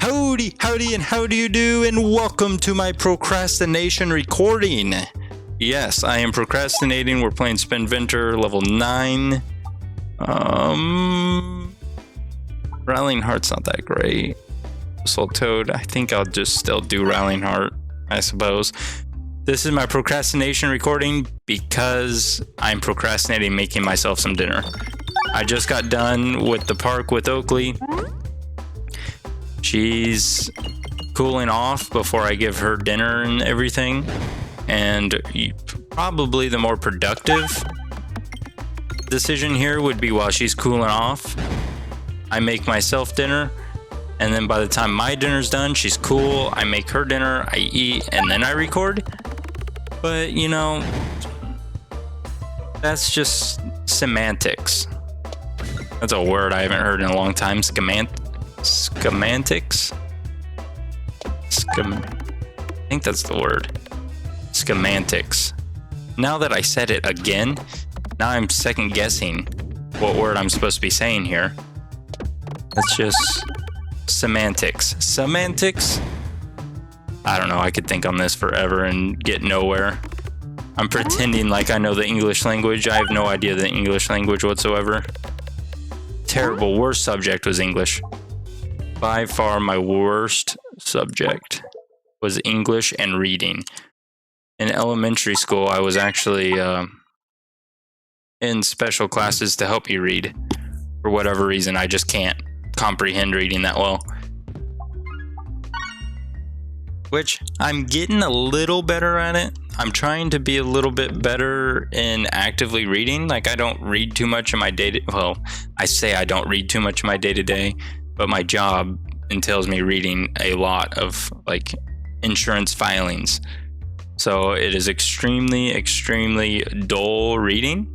Howdy, howdy, and how do you do? And welcome to my procrastination recording. Yes, I am procrastinating. We're playing Spinventor level 9. Rallying Heart's not that great. Soul Toad, I think I'll just still do Rallying Heart, I suppose. This is my procrastination recording because I'm procrastinating making myself some dinner. I just got done with the park with Oakley. She's cooling off before I give her dinner and everything. And probably the more productive decision here would be while she's cooling off, I make myself dinner. And then by the time my dinner's done, she's cool. I make her dinner, I eat, and then I record. But, you know, that's just semantics. That's a word I haven't heard in a long time. Schematics? I think that's the word. Schematics. Now that I said it again, now I'm second guessing what word I'm supposed to be saying here. That's just semantics. Semantics? I don't know, I could think on this forever and get nowhere. I'm pretending like I know the English language. I have no idea the English language whatsoever. Terrible. Worst subject was English. By far my worst subject was English and reading. In elementary school, I was actually in special classes to help you read. For whatever reason, I just can't comprehend reading that well. Which I'm getting a little better at it. I'm trying to be a little bit better in actively reading. Like, I don't read too much in my well, I say I don't read too much in my day-to-day, but my job entails me reading a lot of like insurance filings. So it is extremely, extremely dull reading.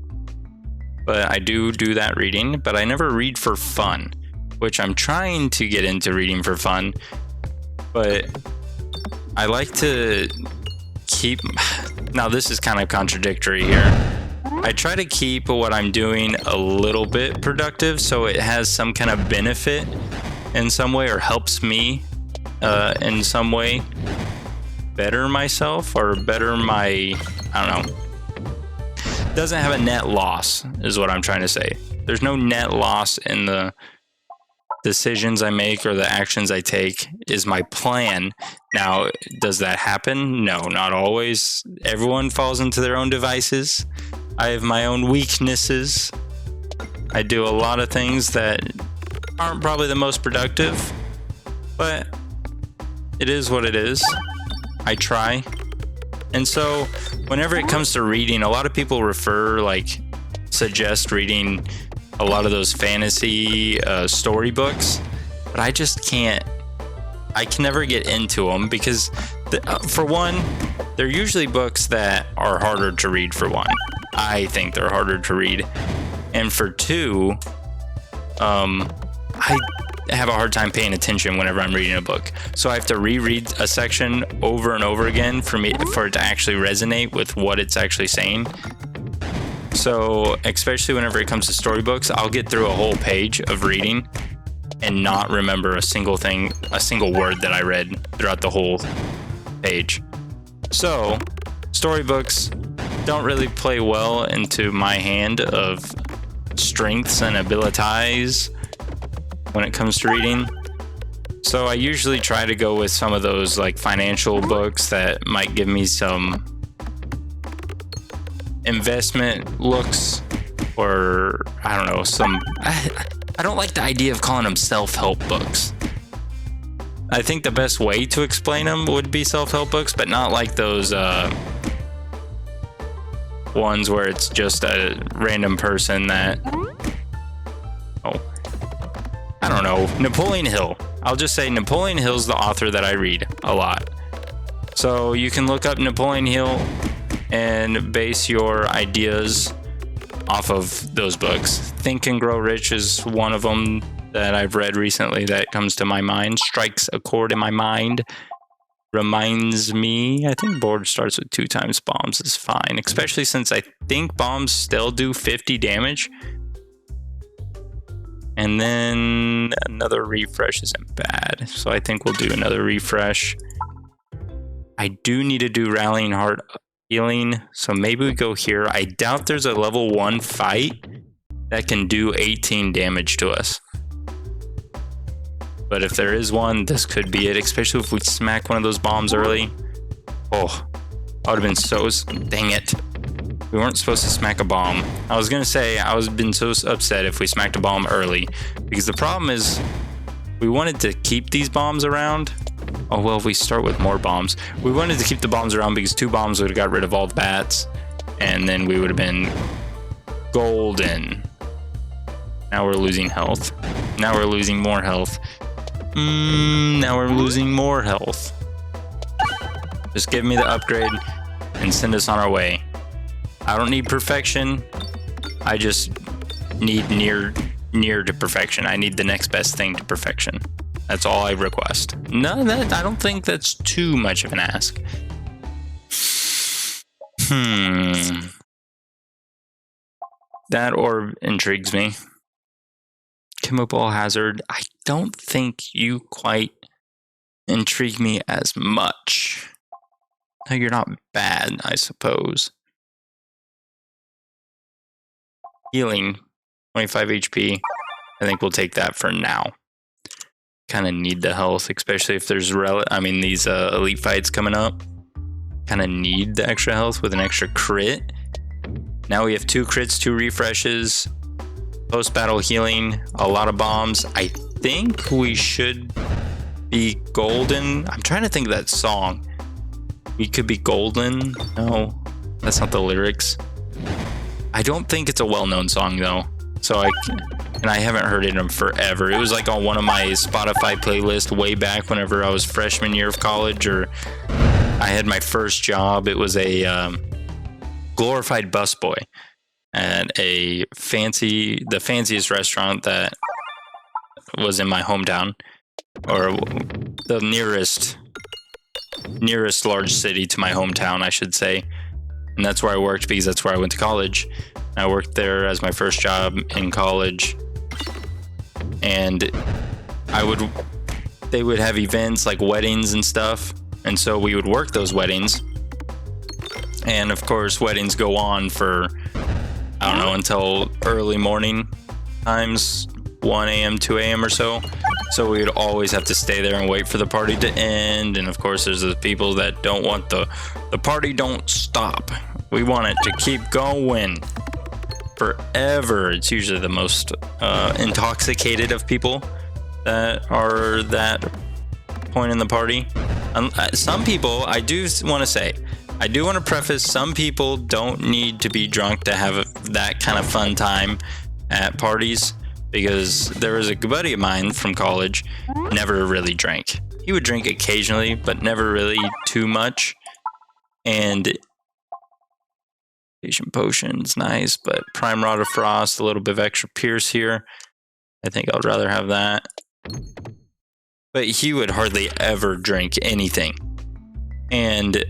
But I do that reading, but I never read for fun, which I'm trying to get into reading for fun. But I like to keep, now this is kind of contradictory here. I try to keep what I'm doing a little bit productive so it has some kind of benefit in some way or helps me in some way better myself or better my, I don't know. Doesn't have a net loss is what I'm trying to say. There's no net loss in the decisions I make or the actions I take is my plan. Now, does that happen? No, not always. Everyone falls into their own devices. I have my own weaknesses. I do a lot of things that aren't probably the most productive, but it is what it is. I try. And so whenever it comes to reading, a lot of people suggest reading a lot of those fantasy storybooks, but I just can't. I can never get into them because, for one, they're usually books that are harder to read. For one, I think they're harder to read, and for two, I have a hard time paying attention whenever I'm reading a book. So I have to reread a section over and over again for it to actually resonate with what it's actually saying. So, especially whenever it comes to storybooks, I'll get through a whole page of reading and not remember a single word that I read throughout the whole page. So, storybooks don't really play well into my hand of strengths and abilities when it comes to reading. So I usually try to go with some of those like financial books that might give me some investment looks, or I don't know, I don't like the idea of calling them self-help books. I think the best way to explain them would be self-help books, but not like those ones where it's just a random person that, I don't know, Napoleon Hill. I'll just say Napoleon Hill's the author that I read a lot. So you can look up Napoleon Hill and base your ideas off of those books. Think and Grow Rich is one of them that I've read recently that comes to my mind, strikes a chord in my mind, reminds me, I think board starts with 2 times bombs is fine, especially since I think bombs still do 50 damage. And then another refresh isn't bad. So I think we'll do another refresh. I do need to do Rallying Heart healing. So maybe we go here. I doubt there's a level 1 fight that can do 18 damage to us. But if there is one, this could be it. Especially if we smack one of those bombs early. Oh, I would have been so... Dang it. We weren't supposed to smack a bomb. I was going to say, I would have been so upset if we smacked a bomb early. Because the problem is, we wanted to keep these bombs around. Oh, well, if we start with more bombs. We wanted to keep the bombs around because 2 bombs would have got rid of all the bats. And then we would have been golden. Now we're losing health. Now we're losing more health. Now we're losing more health. Just give me the upgrade and send us on our way. I don't need perfection. I just need near to perfection. I need the next best thing to perfection. That's all I request. No, I don't think that's too much of an ask. That orb intrigues me. Chemical hazard. I don't think you quite intrigue me as much. No, you're not bad, I suppose. Healing, 25 HP. I think we'll take that for now. Kind of need the health, especially if there's these elite fights coming up. Kind of need the extra health with an extra crit. Now we have 2 crits, 2 refreshes, post-battle healing, a lot of bombs. I think we should be golden. I'm trying to think of that song. We could be golden. No, that's not the lyrics. I don't think it's a well-known song though. And I haven't heard it in forever. It was like on one of my Spotify playlists way back whenever I was freshman year of college, or I had my first job. It was a glorified busboy at the fanciest restaurant that was in my hometown, or the nearest large city to my hometown, I should say. And that's where I worked because that's where I went to college. I worked there as my first job in college. And they would have events like weddings and stuff. And so we would work those weddings. And of course, weddings go on for, I don't know, until early morning times, 1 a.m., 2 a.m. or so. So we would always have to stay there and wait for the party to end. And of course, there's the people that don't want the party don't stop. We want it to keep going forever. It's usually the most intoxicated of people that are that point in the party. Some people, I do want to preface, some people don't need to be drunk to have that kind of fun time at parties, because there was a buddy of mine from college, never really drank. He would drink occasionally, but never really too much. And patient potion's nice, but prime rod of frost, a little bit of extra pierce here. I think I'd rather have that. But he would hardly ever drink anything. And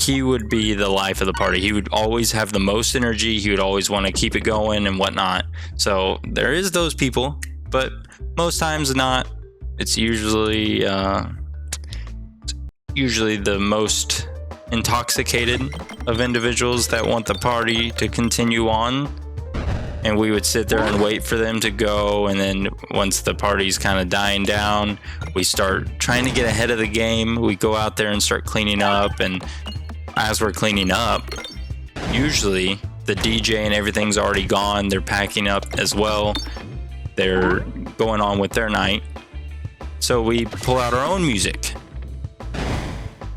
he would be the life of the party. He would always have the most energy. He would always want to keep it going and whatnot. So there is those people, but most times not. It's usually the most intoxicated of individuals that want the party to continue on. And we would sit there and wait for them to go. And then once the party's kind of dying down, we start trying to get ahead of the game. We go out there and start cleaning up. And as we're cleaning up, usually the DJ and everything's already gone. They're packing up as well. They're going on with their night. So we pull out our own music.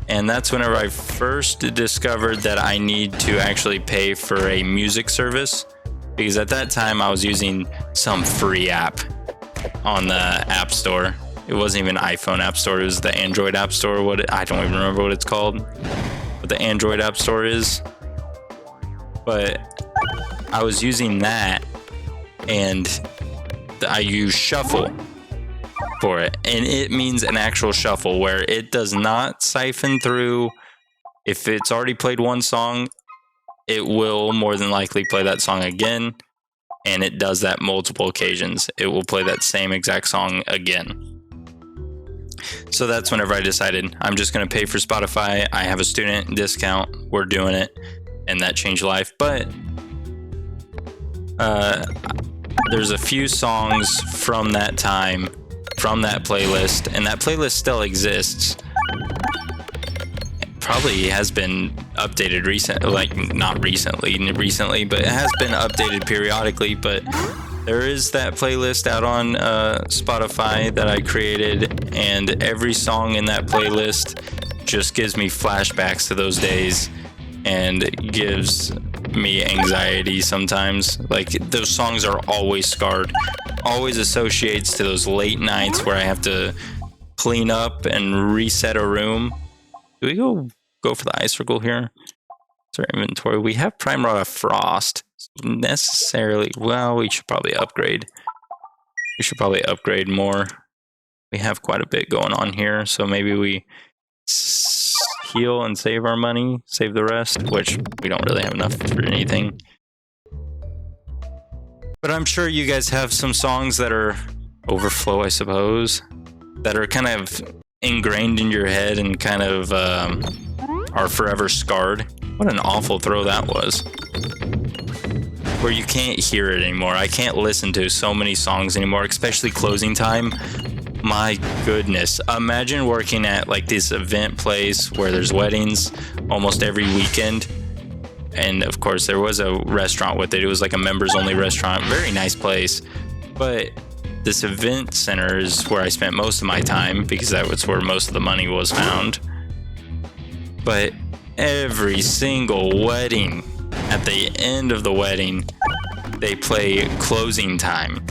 And that's whenever I first discovered that I need to actually pay for a music service. Because at that time I was using some free app on the App Store. It wasn't even iPhone App Store. It was the Android App Store. I don't even remember what it's called. What the Android App Store is. But I was using that, and I use Shuffle for it. And it means an actual shuffle where it does not siphon through. If it's already played one song, it will more than likely play that song again. and it does that multiple occasions. It will play that same exact song again. So that's whenever I decided I'm just going to pay for Spotify. I have a student discount. We're doing it, and that changed life. But there's a few songs from that time, from that playlist, and that playlist still exists. Probably has been updated not recently, but it has been updated periodically. But there is that playlist out on Spotify that I created, and every song in that playlist just gives me flashbacks to those days and gives me anxiety sometimes. Like, those songs are always scarred, always associates to those late nights where I have to clean up and reset a room. Do we go for the ice circle here? It's our inventory. We have Prime Rod of Frost. Necessarily, well, we should probably upgrade. We should probably upgrade more. We have quite a bit going on here, so maybe we heal and save our money, save the rest, which we don't really have enough for anything. But I'm sure you guys have some songs that are overflow, I suppose, that are kind of ingrained in your head and kind of are forever scarred. What an awful throw that was. Where you can't hear it anymore. I can't listen to so many songs anymore, especially closing time. My goodness. Imagine working at like this event place where there's weddings almost every weekend. And of course there was a restaurant with it. It was like a members only restaurant. Very nice place. But this event center is where I spent most of my time because that was where most of the money was found. But every single wedding, at the end of the wedding, they play closing time.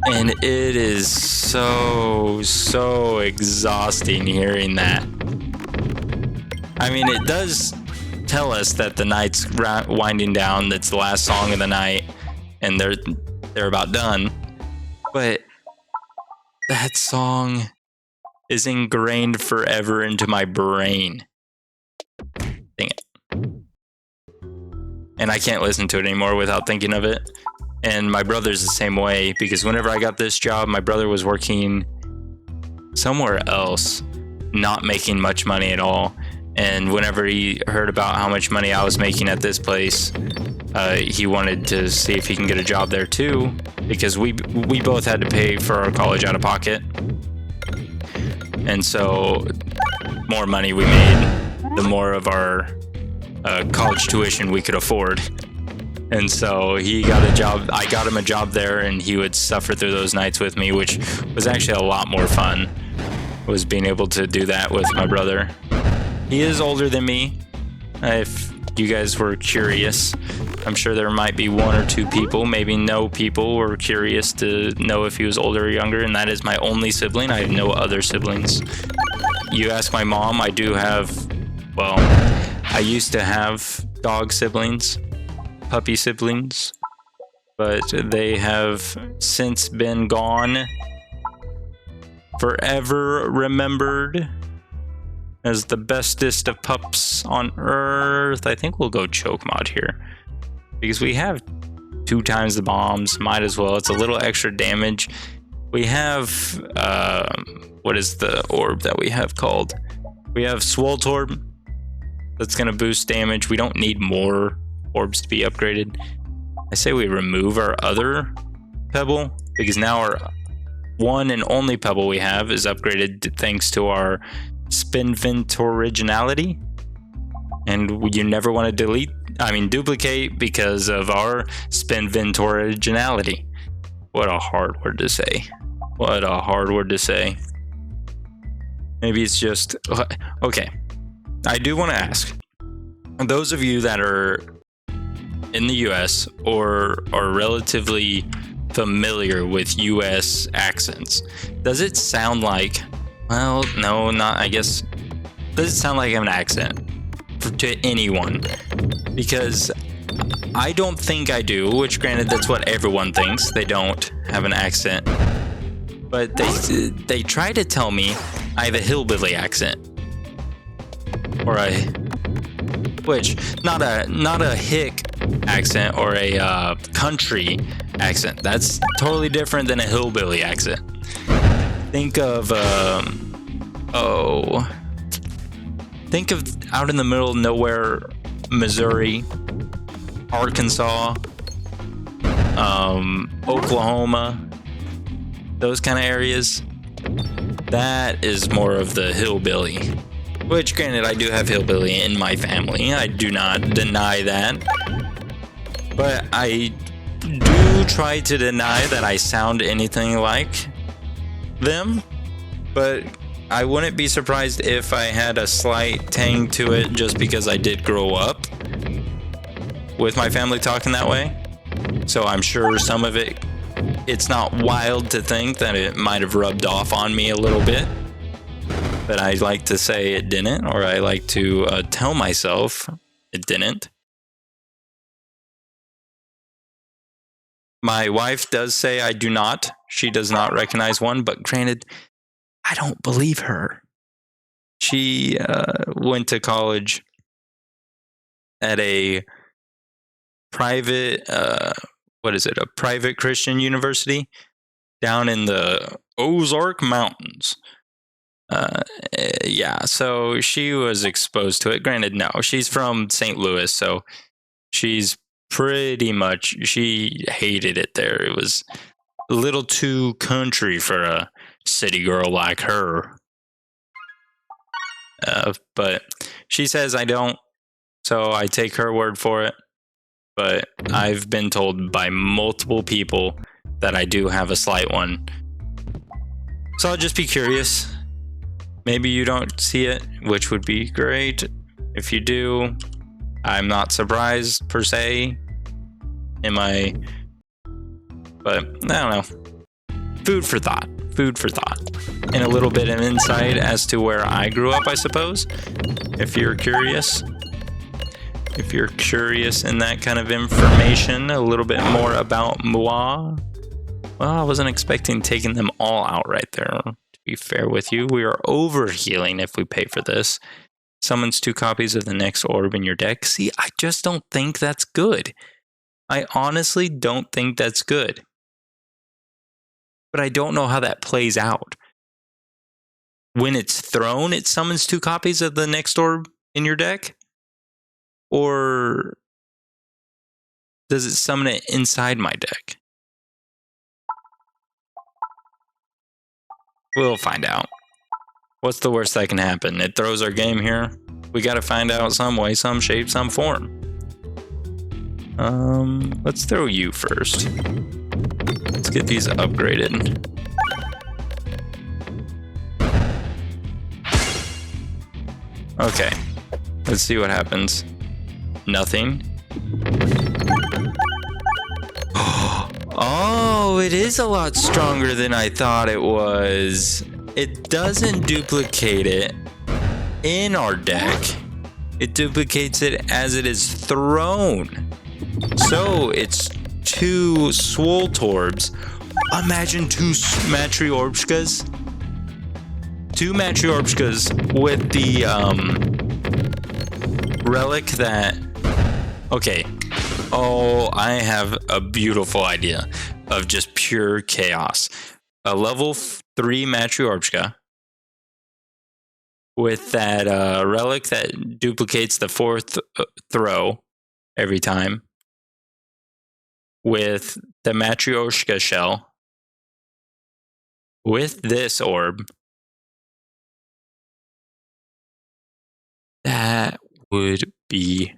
And it is so exhausting hearing that. I mean, it does tell us that the night's winding down, that's the last song of the night, and they're about done. But that song is ingrained forever into my brain. Dang it. And I can't listen to it anymore without thinking of it. And my brother's the same way, because whenever I got this job, my brother was working somewhere else, not making much money at all. And whenever he heard about how much money I was making at this place, he wanted to see if he can get a job there too, because we both had to pay for our college out of pocket. And so more money we made, the more of our college tuition we could afford. And so he got a job. I got him a job there, and he would suffer through those nights with me, which was actually a lot more fun, was being able to do that with my brother. He is older than me. If you guys were curious, I'm sure there might be one or two people, maybe no people, were curious to know if he was older or younger, and that is my only sibling. I have no other siblings. You ask my mom, I do have, well, I used to have dog siblings, puppy siblings, but they have since been gone, forever remembered as the bestest of pups on earth. I think we'll go choke mod here because we have 2 times the bombs. Might as well. It's a little extra damage. We have what is the orb that we have called? We have Swoltorb. That's gonna boost damage. We don't need more orbs to be upgraded. I say we remove our other pebble because now our one and only pebble we have is upgraded thanks to our Spinventor originality, and you never want to duplicate because of our Spinventor originality. What a hard word to say. What a hard word to say. Maybe it's just okay. I do want to ask those of you that are in the US or are relatively familiar with US accents, does it sound like, well, no, not, I guess, does it sound like I have an accent to anyone? Because I don't think I do, which granted, that's what everyone thinks. They don't have an accent. But they try to tell me I have a hillbilly accent. Or which, not a hick accent or a country accent. That's totally different than a hillbilly accent. Think of think of out in the middle of nowhere, Missouri, Arkansas, Oklahoma, those kind of areas. That is more of the hillbilly. Which, granted, I do have hillbilly in my family. I do not deny that. But I do try to deny that I sound anything like them. But I wouldn't be surprised if I had a slight tang to it just because I did grow up with my family talking that way. So I'm sure some of it, it's not wild to think that it might have rubbed off on me a little bit. But I like to say it didn't, or I like to tell myself it didn't. My wife does say I do not. She does not recognize one, but granted, I don't believe her. She went to college at a private, a private Christian university down in the Ozark Mountains. So she was exposed to it. Granted, no, she's from St. Louis, so she's she hated it there. It was a little too country for a city girl like her. But she says I don't, so I take her word for it. But I've been told by multiple people that I do have a slight one. So I'll just be curious. Maybe you don't see it, which would be great. If you do, I'm not surprised per se. But I don't know. Food for thought. And a little bit of insight as to where I grew up, I suppose. If you're curious. If you're curious in that kind of information, a little bit more about moi. Well, I wasn't expecting taking them all out right there. Be fair with you, we are overhealing if we pay for this. Summons 2 copies of the next orb in your deck. See, I just don't think that's good. I honestly don't think that's good. But I don't know how that plays out. When it's thrown, it summons 2 copies of the next orb in your deck? Or does it summon it inside my deck? We'll find out. What's the worst that can happen? It throws our game here. We gotta find out some way, some shape, some form. Let's throw you first. Let's get these upgraded. Okay. Let's see what happens. Nothing. Oh, it is a lot stronger than I thought it was. It doesn't duplicate it in our deck. It duplicates it as it is thrown. So it's 2 Swoltorbs. Imagine 2 Matryorbskas. 2 Matryorbskas with the relic that... Okay. Oh, I have a beautiful idea of just pure chaos. A level 3 Matryorbska with that relic that duplicates the 4th throw every time. With the Matryoshka shell. With this orb. That would be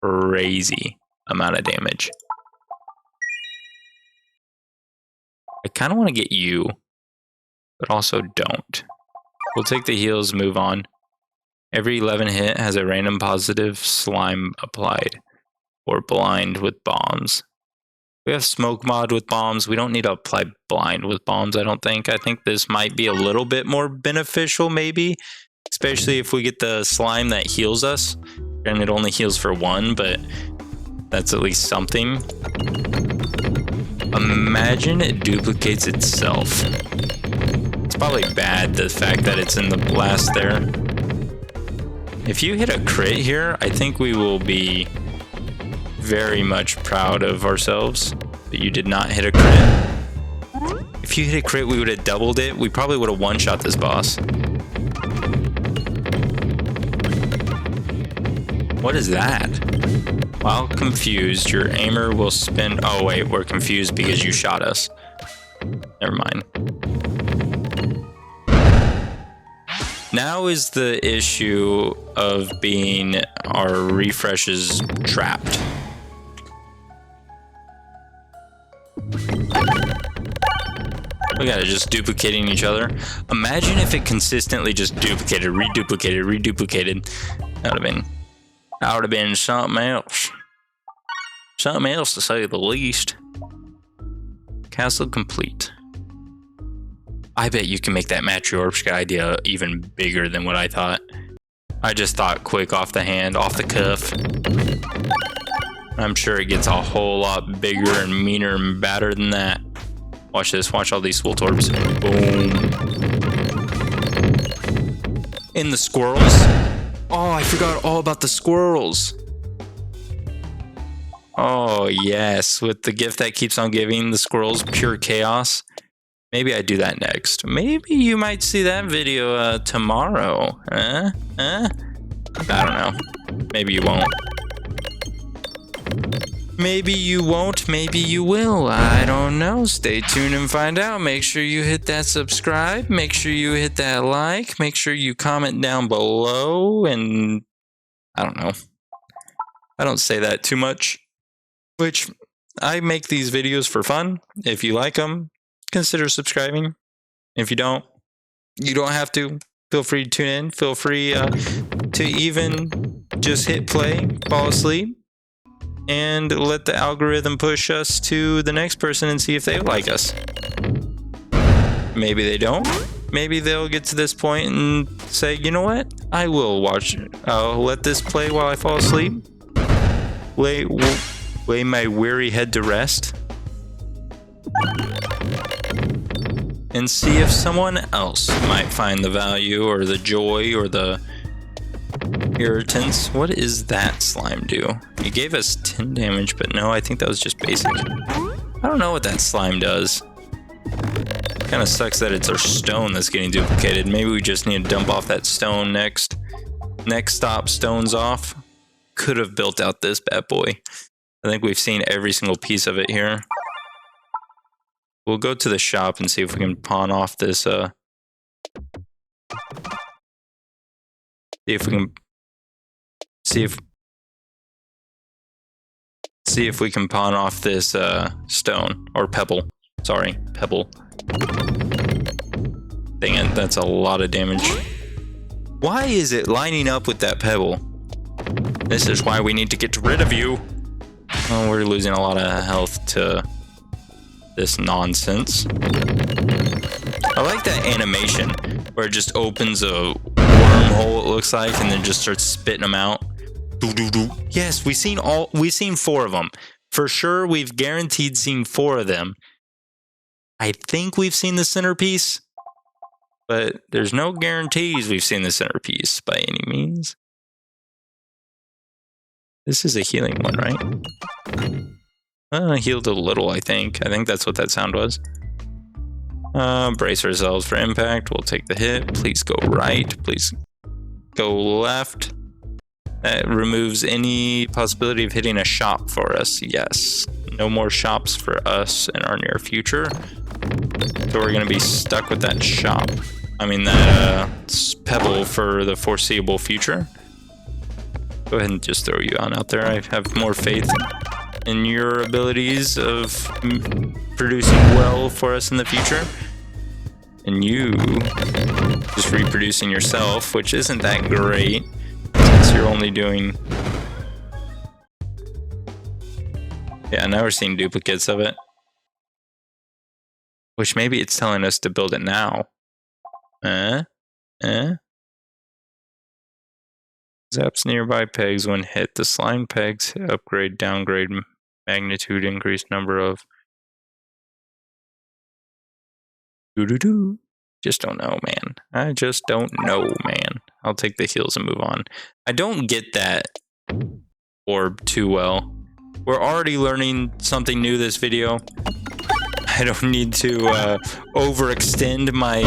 crazy amount of damage. I kind of want to get you, but also don't. We'll take the heals, move on. Every 11 hit has a random positive slime applied, or blind with bombs. We have smoke mod with bombs. We don't need to apply blind with bombs, I don't think. I think this might be a little bit more beneficial, maybe. Especially if we get the slime that heals us. And it only heals for 1, but that's at least something. Imagine it duplicates itself. It's probably bad, the fact that it's in the blast there. If you hit a crit here, I think we will be very much proud of ourselves that you did not hit a crit. If you hit a crit, we would have doubled it. We probably would have one-shot this boss. What is that? While confused, your aimer will spin... Oh, wait, we're confused because you shot us. Never mind. Now is the issue of being our refreshes trapped. Look at it, just duplicating each other. Imagine if it consistently just duplicated, reduplicated. That would have been something else. Something else to say the least. Castle complete. I bet you can make that matryoshka idea even bigger than what I thought. I just thought quick off the hand, off the cuff. I'm sure it gets a whole lot bigger and meaner and badder than that. Watch this, watch all these swool orbs. Boom. In the squirrels. Oh, I forgot all about the squirrels. Oh, yes, with the gift that keeps on giving, the squirrels, pure chaos. Maybe I do that next. Maybe you might see that video tomorrow. I don't know. Maybe you won't. Maybe you won't. Maybe you will. I don't know. Stay tuned and find out. Make sure you hit that subscribe. Make sure you hit that like. Make sure you comment down below. And I don't know. I don't say that too much. Which I make these videos for fun. If you like them, consider subscribing. If you don't have to. Feel free to tune in. Feel free to even just hit play, fall asleep, and let the algorithm push us to the next person and see if they like us. Maybe they don't. Maybe they'll get to this point and say, you know what? I will watch it. I'll let this play while I fall asleep. Lay my weary head to rest. And see if someone else might find the value or the joy or the irritants. What is that slime do? It gave us 10 damage, but no, I think that was just basic. I don't know what that slime does. Kind of sucks that it's our stone that's getting duplicated. Maybe we just need to dump off that stone next. Next stop, stones off. Could have built out this bad boy. I think we've seen every single piece of it here. We'll go to the shop and see if we can pawn off this, see if we can... See if we can pawn off this, stone. Or pebble. Sorry, pebble. Dang it, that's a lot of damage. Why is it lining up with that pebble? This is why we need to get rid of you. Oh, we're losing a lot of health to this nonsense. I like that animation where it just opens a wormhole, it looks like, and then just starts spitting them out. Yes, we've seen 4 of them. For sure, we've guaranteed seen 4 of them. I think we've seen the centerpiece, but there's no guarantees we've seen the centerpiece by any means. This is a healing one, right? I healed a little, I think. I think that's what that sound was. Brace ourselves for impact. We'll take the hit. Please go right. Please go left. That removes any possibility of hitting a shop for us. Yes. No more shops for us in our near future. So we're going to be stuck with that shop. I mean, that pebble for the foreseeable future. Go ahead and just throw you on out there. I have more faith in your abilities of producing well for us in the future. And you just reproducing yourself, which isn't that great since you're only doing... Yeah, now we're seeing duplicates of it. Which maybe it's telling us to build it now. Zaps nearby pegs when hit. The slime pegs upgrade, downgrade, magnitude, increase number of... Just don't know, man. I just don't know, man. I'll take the heals and move on. I don't get that orb too well. We're already learning something new this video. I don't need to overextend my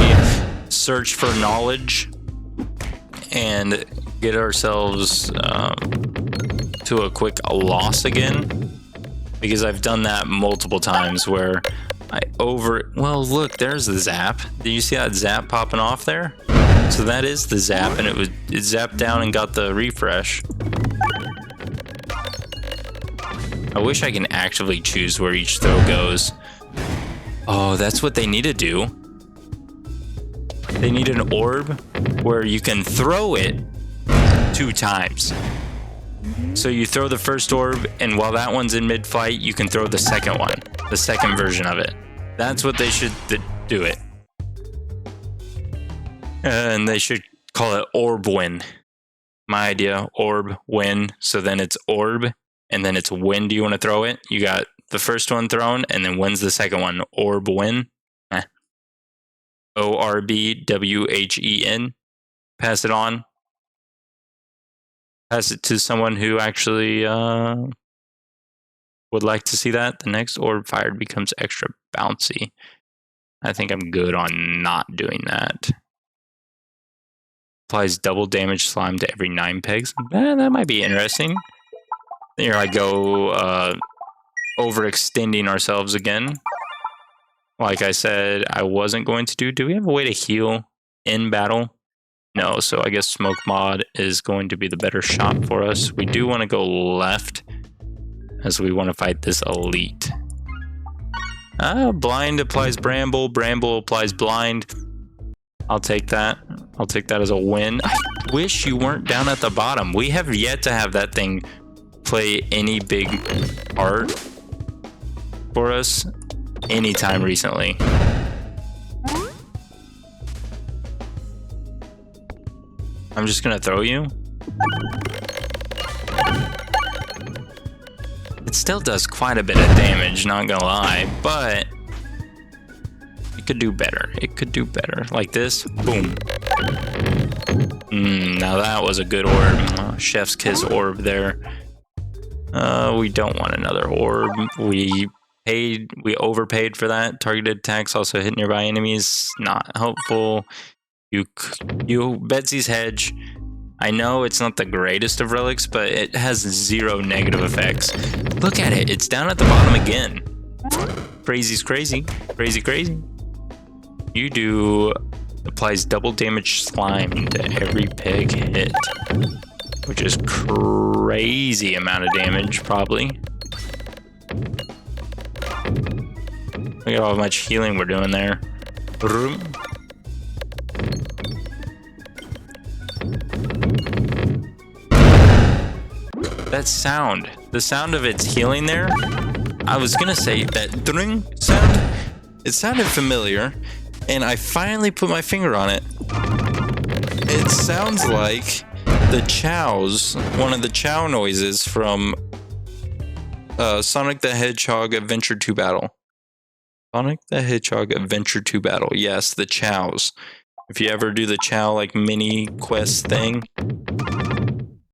search for knowledge and get ourselves to a quick loss again, because I've done that multiple times where well, look, there's the zap. Did you see that zap popping off there? So that is the zap, and it zapped down and got the refresh. I wish I can actively choose where each throw goes. Oh, that's what they need to do. They need an orb where you can throw it 2 times. So you throw the first orb, and while that one's in mid-fight, you can throw the second one, the second version of it. That's what they should do it. And they should call it orb win. My idea, orb win. So then it's orb, and then it's when do you want to throw it? You got the first one thrown, and then when's the second one? Orb win. ORBWHEN. Pass it on. Pass it to someone who actually would like to see that. The next orb fired becomes extra bouncy. I think I'm good on not doing that. Applies double damage slime to every 9 pegs. That might be interesting. Here I go overextending ourselves again. Like I said, I wasn't going to do. Do we have a way to heal in battle? No, so I guess smoke mod is going to be the better shot for us. We do want to go left as we want to fight this elite. Blind applies bramble. Bramble applies blind. I'll take that. I'll take that as a win. I wish you weren't down at the bottom. We have yet to have that thing play any big part for us anytime recently. I'm just gonna throw you. It still does quite a bit of damage, not gonna lie, but it could do better. It could do better. Like this, boom. Now that was a good orb. Chef's kiss orb there. We don't want another orb. We overpaid for that. Targeted attacks also hit nearby enemies. Not helpful. You Betsy's Hedge. I know it's not the greatest of relics, but it has 0 negative effects. Look at it. It's down at the bottom again. Crazy's crazy. Crazy, crazy. You do applies double damage slime to every peg hit, which is crazy amount of damage, probably. Look at how much healing we're doing there. That sound, the sound of its healing there, I was gonna say that dring sound, it sounded familiar, and I finally put my finger on it. It sounds like the chows, one of the chow noises from Sonic the Hedgehog Adventure 2 Battle. Sonic the Hedgehog Adventure 2 Battle. Yes, the chows. If you ever do the chow like mini quest thing,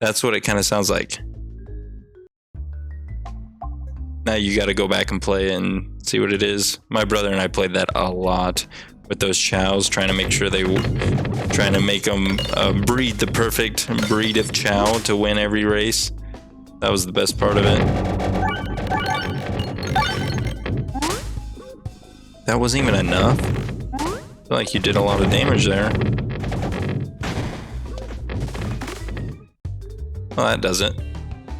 that's what it kind of sounds like. Now you got to go back and play and see what it is. My brother and I played that a lot with those chows, trying to make sure trying to make them breed the perfect breed of chow to win every race. That was the best part of it. That wasn't even enough. I feel like you did a lot of damage there. Well, that does it.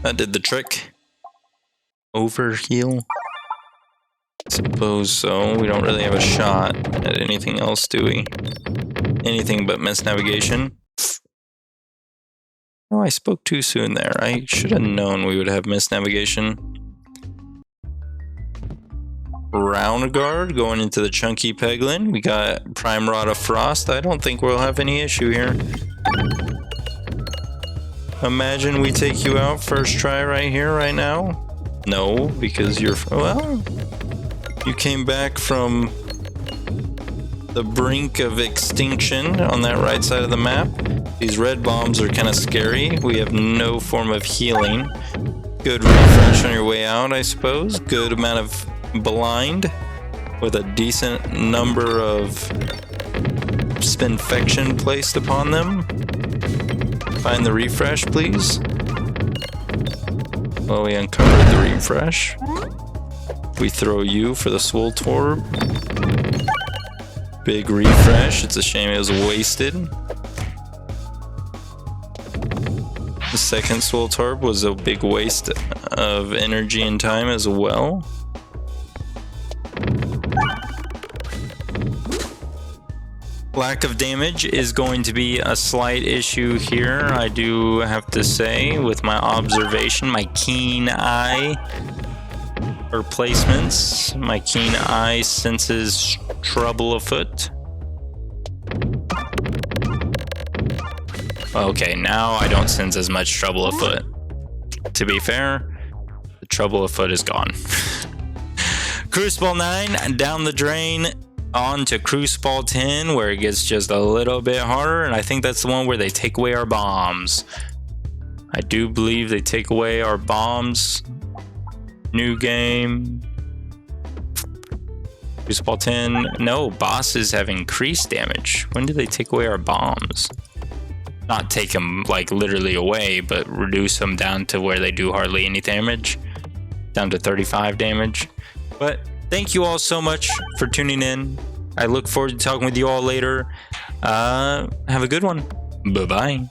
That did the trick. Overheal? Suppose so. We don't really have a shot at anything else, do we? Anything but miss navigation. Oh, I spoke too soon there. I should have known we would have miss navigation. Round guard going into the chunky Peglin. We got Prime Rod of Frost. I don't think we'll have any issue here. Imagine we take you out first try right here, right now. No, because you're, well, you came back from the brink of extinction on that right side of the map. These red bombs are kind of scary. We have no form of healing. Good refresh on your way out, I suppose. Good amount of blind with a decent number of spinfection placed upon them. Find the refresh, please. Well, we uncovered the refresh. We throw you for the swole torb. Big refresh. It's a shame it was wasted. The second swole torb was a big waste of energy and time as well. Lack of damage is going to be a slight issue here, I do have to say, with my observation, my keen eye for placements. My keen eye senses trouble afoot. Okay, now I don't sense as much trouble afoot. To be fair, the trouble afoot is gone. Crucible 9 down the drain. On to Crucible 10, where it gets just a little bit harder, and I think that's the one where they take away our bombs. I do believe they take away our bombs. New game. Crucible 10. No, bosses have increased damage. When do they take away our bombs? Not take them like literally away, but reduce them down to where they do hardly any damage. Down to 35 damage. But thank you all so much for tuning in. I look forward to talking with you all later. Have a good one. Bye-bye.